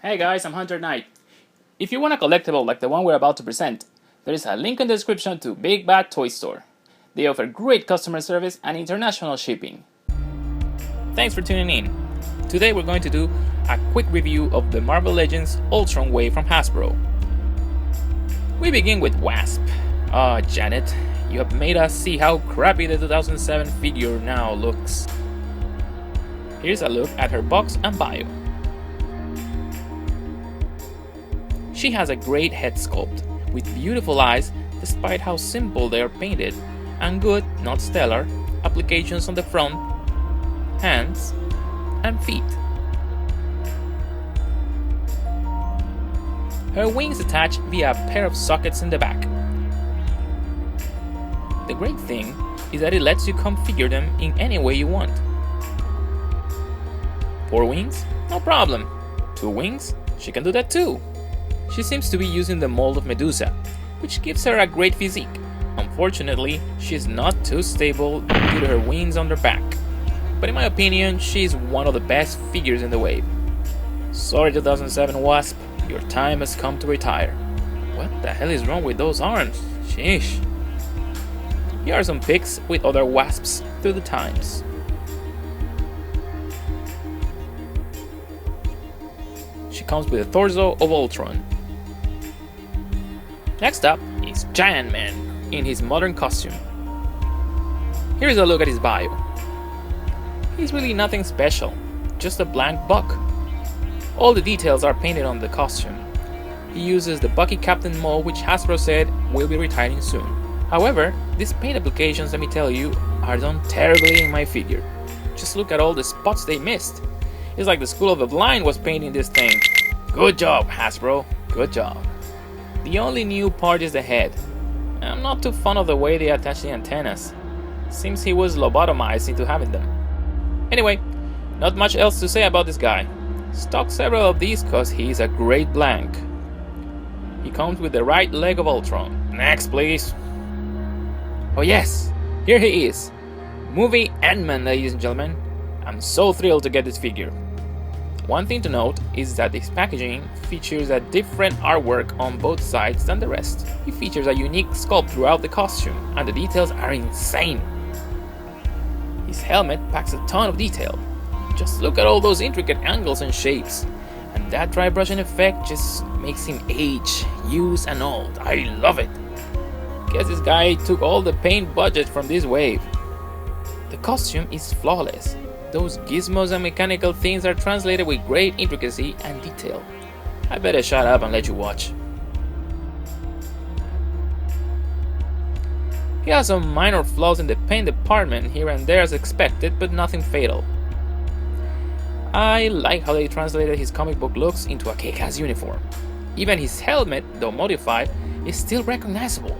Hey guys, I'm Hunter Knight. If you want a collectible like the one we're about to present, there is a link in the description to Big Bad Toy Store. They offer great customer service and international shipping. Thanks for tuning in. Today we're going to do a quick review of the Marvel Legends Ultron Wave from Hasbro. We begin with Wasp. Janet, you have made us see how crappy the 2007 figure now looks. Here's a look at her box and bio. She has a great head sculpt, with beautiful eyes despite how simple they are painted, and good, not stellar, applications on the front, hands, and feet. Her wings attach via a pair of sockets in the back. The great thing is that it lets you configure them in any way you want. 4 wings? No problem. 2 wings? She can do that too. She seems to be using the mold of Medusa, which gives her a great physique. Unfortunately, she is not too stable due to her wings on her back. But in my opinion, she is one of the best figures in the wave. Sorry 2007 Wasp, your time has come to retire. What the hell is wrong with those arms? Sheesh. Here are some pics with other Wasps through the times. She comes with a torso of Ultron. Next up is Giant Man in his modern costume. Here's a look at his bio. He's really nothing special, just a blank buck. All the details are painted on the costume. He uses the Bucky Captain mold, which Hasbro said will be retiring soon. However, these paint applications, let me tell you, are done terribly in my figure. Just look at all the spots they missed. It's like the School of the Blind was painting this thing. Good job, Hasbro. Good job. The only new part is the head. I'm not too fond of the way they attach the antennas. Seems he was lobotomized into having them. Anyway, not much else to say about this guy. Stock several of these cause he's a great blank. He comes with the right leg of Ultron. Next, please. Oh yes, here he is. Movie Ant-Man, ladies and gentlemen. I'm so thrilled to get this figure. One thing to note is that this packaging features a different artwork on both sides than the rest. It features a unique sculpt throughout the costume, and the details are insane. His helmet packs a ton of detail. Just look at all those intricate angles and shapes. And that dry brushing effect just makes him age, used and old. I love it. Guess this guy took all the paint budget from this wave. The costume is flawless. Those gizmos and mechanical things are translated with great intricacy and detail. I better shut up and let you watch. He has some minor flaws in the paint department here and there as expected, but nothing fatal. I like how they translated his comic book looks into a kick-ass uniform. Even his helmet, though modified, is still recognizable.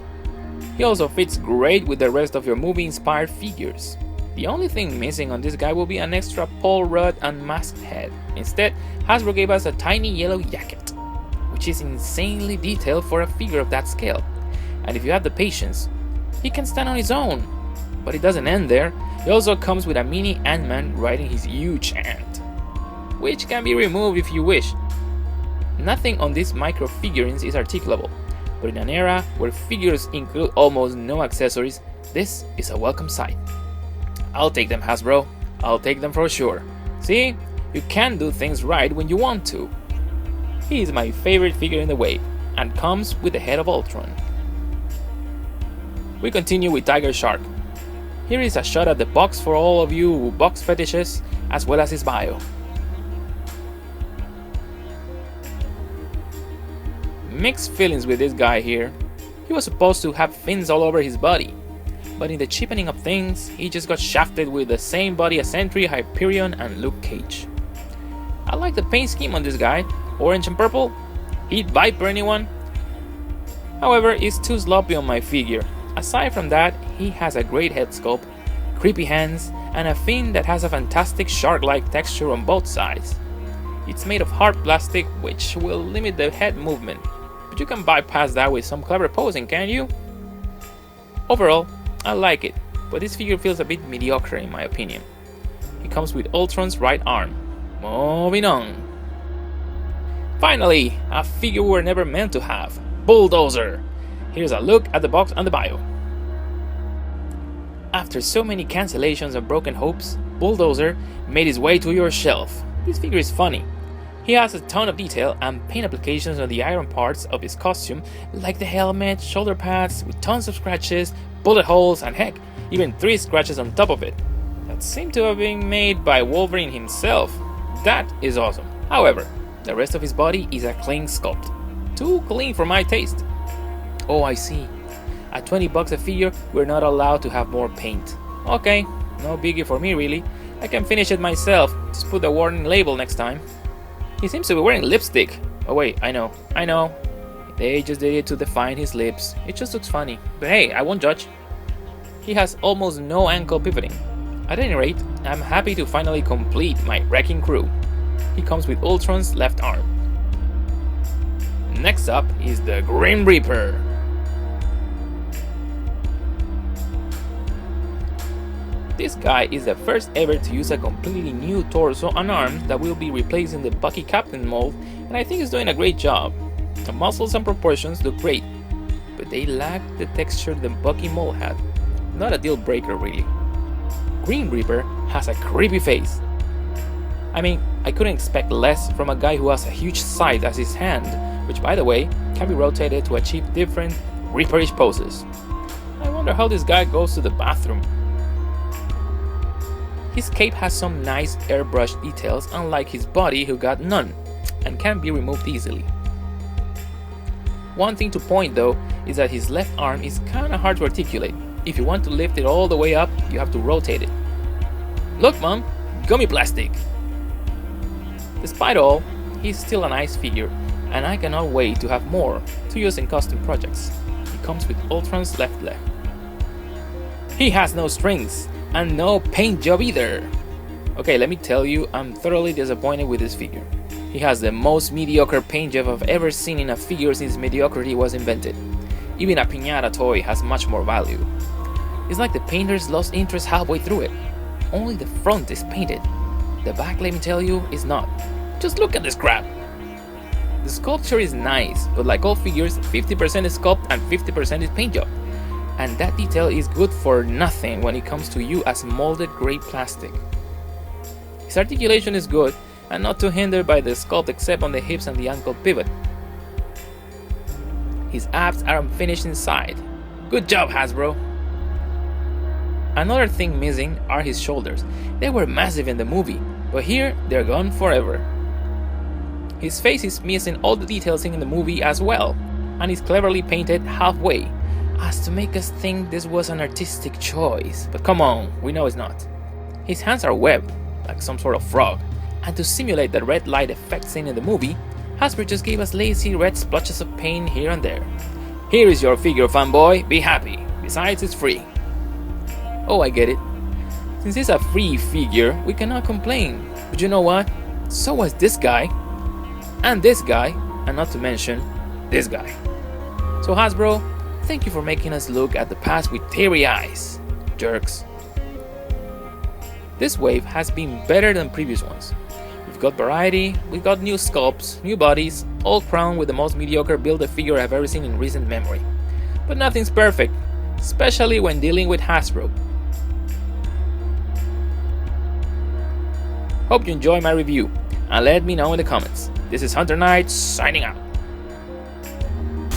He also fits great with the rest of your movie-inspired figures. The only thing missing on this guy will be an extra pole rod and masked head. Instead, Hasbro gave us a tiny yellow jacket, which is insanely detailed for a figure of that scale. And if you have the patience, he can stand on his own. But it doesn't end there. He also comes with a mini Ant-Man riding his huge ant, which can be removed if you wish. Nothing on these micro figurines is articulable, but in an era where figures include almost no accessories, this is a welcome sight. I'll take them, Hasbro. I'll take them for sure. See? You can do things right when you want to. He is my favorite figure in the wave, and comes with the head of Ultron. We continue with Tiger Shark. Here is a shot at the box for all of you box fetishes, as well as his bio. Mixed feelings with this guy here. He was supposed to have fins all over his body, but in the cheapening of things, he just got shafted with the same body as Sentry, Hyperion, and Luke Cage. I like the paint scheme on this guy, orange and purple. Heat Viper, anyone? However, it's too sloppy on my figure. Aside from that, he has a great head sculpt, creepy hands, and a fin that has a fantastic shark-like texture on both sides. It's made of hard plastic, which will limit the head movement, but you can bypass that with some clever posing, can't you? Overall, I like it, but this figure feels a bit mediocre in my opinion. He comes with Ultron's right arm. Moving on. Finally, a figure we were never meant to have. Bulldozer. Here's a look at the box and the bio. After so many cancellations and broken hopes, Bulldozer made his way to your shelf. This figure is funny. He has a ton of detail and paint applications on the iron parts of his costume, like the helmet, shoulder pads, with tons of scratches, bullet holes, and heck, even 3 scratches on top of it, that seem to have been made by Wolverine himself. That is awesome. However, the rest of his body is a clean sculpt. Too clean for my taste. Oh, I see. At $20 a figure, we're not allowed to have more paint. Okay, no biggie for me really. I can finish it myself, just put the warning label next time. He seems to be wearing lipstick. Oh wait, I know. They just did it to define his lips. It just looks funny. But hey, I won't judge. He has almost no ankle pivoting. At any rate, I'm happy to finally complete my wrecking crew. He comes with Ultron's left arm. Next up is the Grim Reaper. This guy is the first ever to use a completely new torso and arms that will be replacing the Bucky Captain mold, and I think he's doing a great job. The muscles and proportions look great, but they lack the texture the Bucky mold had. Not a deal breaker really. Grim Reaper has a creepy face. I mean, I couldn't expect less from a guy who has a huge scythe as his hand, which by the way, can be rotated to achieve different Reaperish poses. I wonder how this guy goes to the bathroom. His cape has some nice airbrushed details, unlike his body who got none, and can be removed easily. One thing to point though is that his left arm is kinda hard to articulate. If you want to lift it all the way up, you have to rotate it. Look mom, gummy plastic! Despite all, he's still a nice figure, and I cannot wait to have more to use in custom projects. He comes with Ultron's left leg. He has no strings, and no paint job either. Okay, let me tell you, I'm thoroughly disappointed with this figure. He has the most mediocre paint job I've ever seen in a figure since mediocrity was invented. Even a piñata toy has much more value. It's like the painters lost interest halfway through it. Only the front is painted. The back, let me tell you, is not. Just look at this crap. The sculpture is nice, but like all figures, 50% is sculpt and 50% is paint job. And that detail is good for nothing when it comes to you as molded gray plastic. His articulation is good and not too hindered by the sculpt except on the hips and the ankle pivot. His abs are unfinished inside. Good job, Hasbro! Another thing missing are his shoulders. They were massive in the movie, but here they're gone forever. His face is missing all the details in the movie as well, and is cleverly painted halfway, as to make us think this was an artistic choice, but come on, we know it's not. His hands are webbed, like some sort of frog, and to simulate the red light effect seen in the movie, Hasbro just gave us lazy red splotches of paint here and there. Here is your figure, fanboy, be happy, besides it's free. Oh, I get it. Since it's a free figure, we cannot complain, but you know what? So was this guy, and not to mention this guy. So Hasbro, thank you for making us look at the past with teary eyes, jerks. This wave has been better than previous ones. We've got variety, we've got new sculpts, new bodies, all crowned with the most mediocre build-a-figure I've ever seen in recent memory. But nothing's perfect, especially when dealing with Hasbro. Hope you enjoy my review, and let me know in the comments. This is Hunter Knight signing out.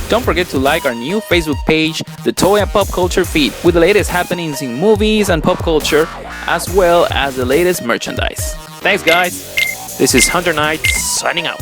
Don't forget to like our new Facebook page, the Toy and Pop Culture feed, with the latest happenings in movies and pop culture, as well as the latest merchandise. Thanks guys, this is Hunter Knight signing out.